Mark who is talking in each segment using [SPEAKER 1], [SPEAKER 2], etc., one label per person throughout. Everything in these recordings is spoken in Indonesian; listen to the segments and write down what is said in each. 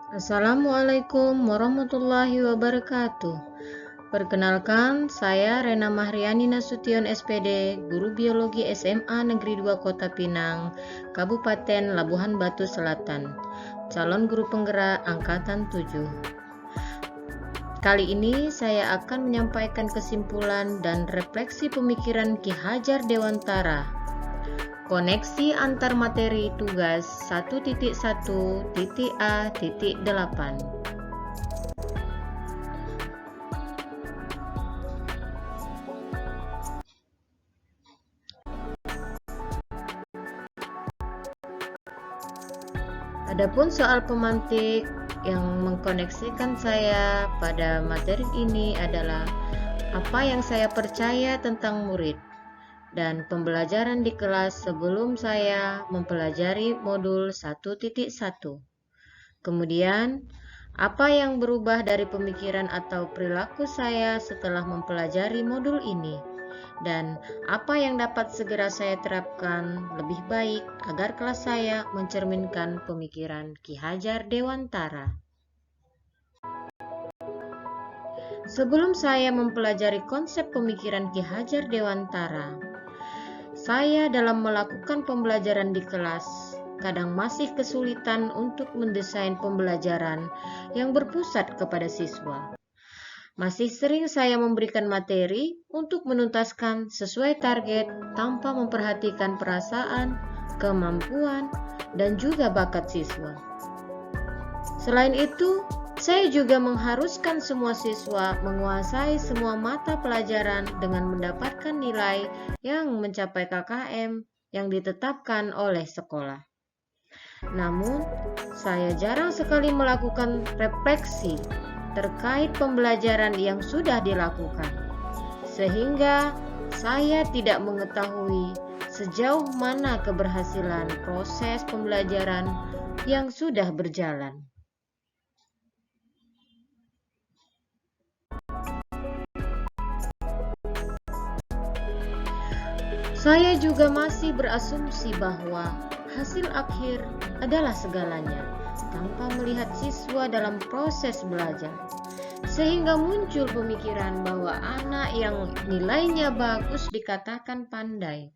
[SPEAKER 1] Assalamualaikum warahmatullahi wabarakatuh. Perkenalkan, saya Rena Mahriani Nasution SPD, Guru Biologi SMA Negeri 2 Kota Pinang, Kabupaten Labuhan Batu Selatan, calon guru penggerak Angkatan 7. Kali ini saya akan menyampaikan kesimpulan dan refleksi pemikiran Ki Hajar Dewantara. Koneksi antar materi tugas 1.1.A.8. Adapun soal pemantik yang mengkoneksikan saya pada materi ini adalah apa yang saya percaya tentang murid dan pembelajaran di kelas sebelum saya mempelajari modul 1.1. Kemudian, apa yang berubah dari pemikiran atau perilaku saya setelah mempelajari modul ini, dan apa yang dapat segera saya terapkan lebih baik agar kelas saya mencerminkan pemikiran Ki Hajar Dewantara. Sebelum saya mempelajari konsep pemikiran Ki Hajar Dewantara, saya dalam melakukan pembelajaran di kelas kadang masih kesulitan untuk mendesain pembelajaran yang berpusat kepada siswa. Masih sering saya memberikan materi untuk menuntaskan sesuai target tanpa memperhatikan perasaan, kemampuan, dan juga bakat siswa. Selain itu, saya juga mengharuskan semua siswa menguasai semua mata pelajaran dengan mendapatkan nilai yang mencapai KKM yang ditetapkan oleh sekolah. Namun, saya jarang sekali melakukan refleksi terkait pembelajaran yang sudah dilakukan, sehingga saya tidak mengetahui sejauh mana keberhasilan proses pembelajaran yang sudah berjalan. Saya juga masih berasumsi bahwa hasil akhir adalah segalanya, tanpa melihat siswa dalam proses belajar. Sehingga muncul pemikiran bahwa anak yang nilainya bagus dikatakan pandai,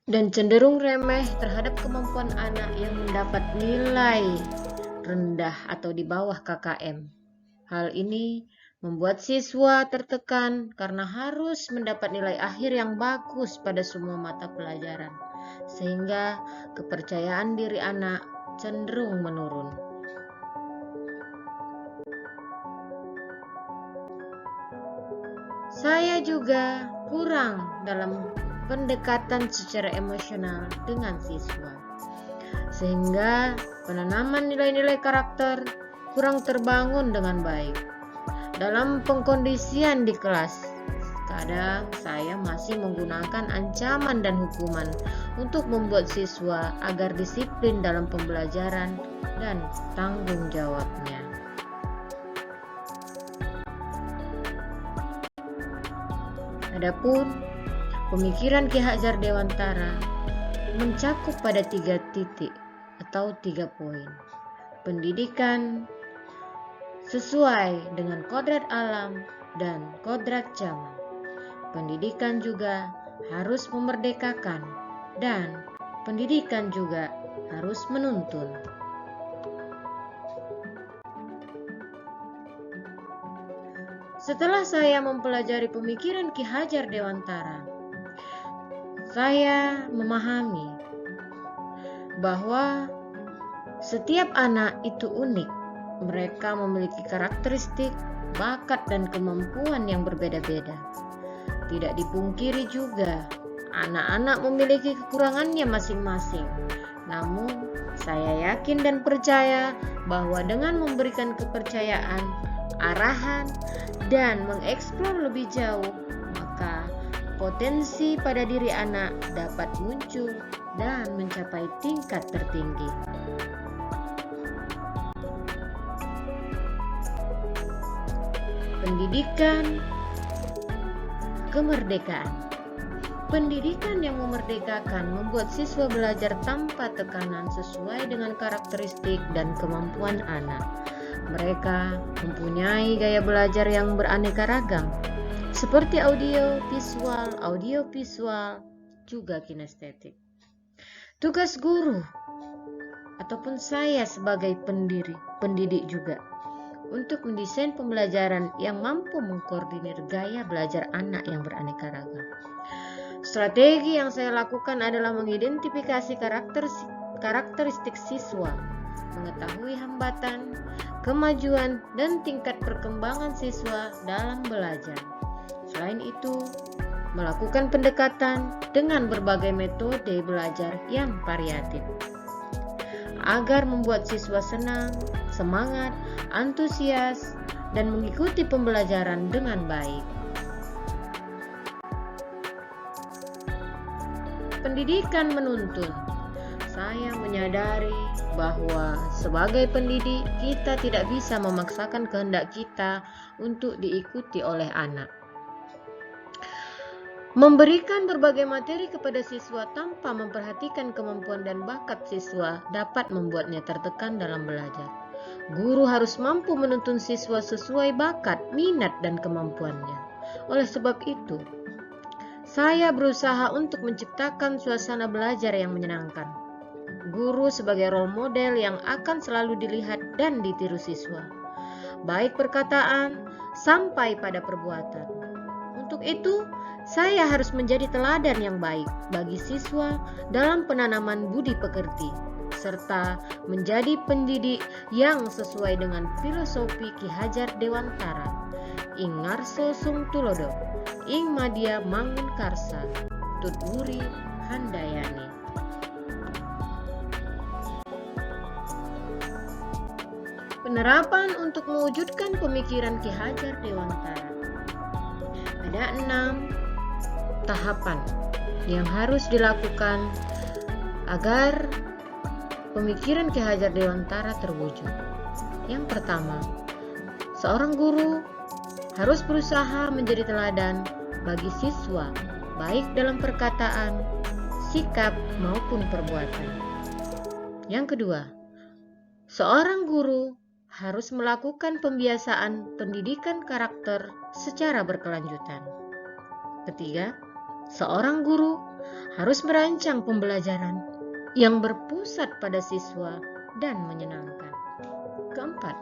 [SPEAKER 1] dan cenderung remeh terhadap kemampuan anak yang mendapat nilai rendah atau di bawah KKM. Hal ini membuat siswa tertekan karena harus mendapat nilai akhir yang bagus pada semua mata pelajaran, sehingga kepercayaan diri anak cenderung menurun. Saya juga kurang dalam pendekatan secara emosional dengan siswa, sehingga penanaman nilai-nilai karakter kurang terbangun dengan baik. Dalam pengkondisian di kelas, kadang saya masih menggunakan ancaman dan hukuman untuk membuat siswa agar disiplin dalam pembelajaran dan tanggung jawabnya. Adapun pemikiran Ki Hajar Dewantara mencakup pada 3 titik atau 3 poin. Pendidikan sesuai dengan kodrat alam dan kodrat zaman. Pendidikan juga harus memerdekakan, dan pendidikan juga harus menuntun. Setelah saya mempelajari pemikiran Ki Hajar Dewantara, saya memahami bahwa setiap anak itu unik. Mereka memiliki karakteristik, bakat, dan kemampuan yang berbeda-beda. Tidak dipungkiri juga, anak-anak memiliki kekurangannya masing-masing. Namun, saya yakin dan percaya bahwa dengan memberikan kepercayaan, arahan, dan mengeksplor lebih jauh, maka potensi pada diri anak dapat muncul dan mencapai tingkat tertinggi. Pendidikan, kemerdekaan. Pendidikan yang memerdekakan membuat siswa belajar tanpa tekanan sesuai dengan karakteristik dan kemampuan anak. Mereka mempunyai gaya belajar yang beraneka ragam, seperti audio, visual, juga kinestetik. Tugas guru ataupun saya sebagai pendidik juga untuk mendesain pembelajaran yang mampu mengkoordinir gaya belajar anak yang beraneka ragam. Strategi yang saya lakukan adalah mengidentifikasi karakteristik siswa, mengetahui hambatan, kemajuan, dan tingkat perkembangan siswa dalam belajar. Selain itu, melakukan pendekatan dengan berbagai metode belajar yang variatif agar membuat siswa senang, semangat, antusias, dan mengikuti pembelajaran dengan baik. Pendidikan menuntun. Saya menyadari bahwa sebagai pendidik kita tidak bisa memaksakan kehendak kita untuk diikuti oleh anak. Memberikan berbagai materi kepada siswa tanpa memperhatikan kemampuan dan bakat siswa dapat membuatnya tertekan dalam belajar. Guru harus mampu menuntun siswa sesuai bakat, minat, dan kemampuannya. Oleh sebab itu, saya berusaha untuk menciptakan suasana belajar yang menyenangkan. Guru sebagai role model yang akan selalu dilihat dan ditiru siswa, baik perkataan sampai pada perbuatan. Untuk itu, saya harus menjadi teladan yang baik bagi siswa dalam penanaman budi pekerti, serta menjadi pendidik yang sesuai dengan filosofi Ki Hajar Dewantara, ing ngarso sung tulodo, ing madya mangun karsa, tutwuri handayani. Penerapan untuk mewujudkan pemikiran Ki Hajar Dewantara. Ada 6 tahapan yang harus dilakukan agar pemikiran Ki Hajar Dewantara terwujud. Yang pertama, seorang guru harus berusaha menjadi teladan bagi siswa, baik dalam perkataan, sikap, maupun perbuatan. Yang kedua, seorang guru harus melakukan pembiasaan pendidikan karakter secara berkelanjutan. Ketiga, seorang guru harus merancang pembelajaran yang berpusat pada siswa dan menyenangkan. Keempat,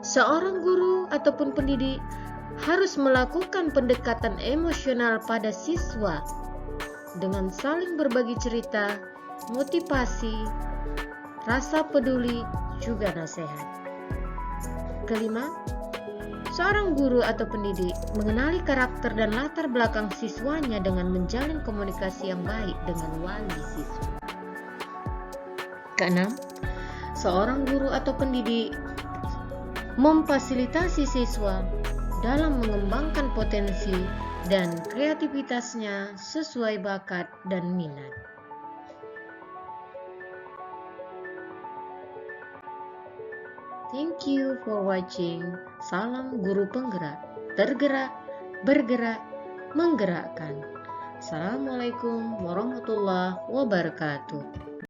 [SPEAKER 1] seorang guru ataupun pendidik harus melakukan pendekatan emosional pada siswa dengan saling berbagi cerita, motivasi, rasa peduli, juga nasihat. Kelima, seorang guru atau pendidik mengenali karakter dan latar belakang siswanya dengan menjalin komunikasi yang baik dengan wali siswa. Keenam, seorang guru atau pendidik memfasilitasi siswa dalam mengembangkan potensi dan kreativitasnya sesuai bakat dan minat. Thank you for watching. Salam guru penggerak, tergerak, bergerak, menggerakkan. Assalamualaikum warahmatullahi wabarakatuh.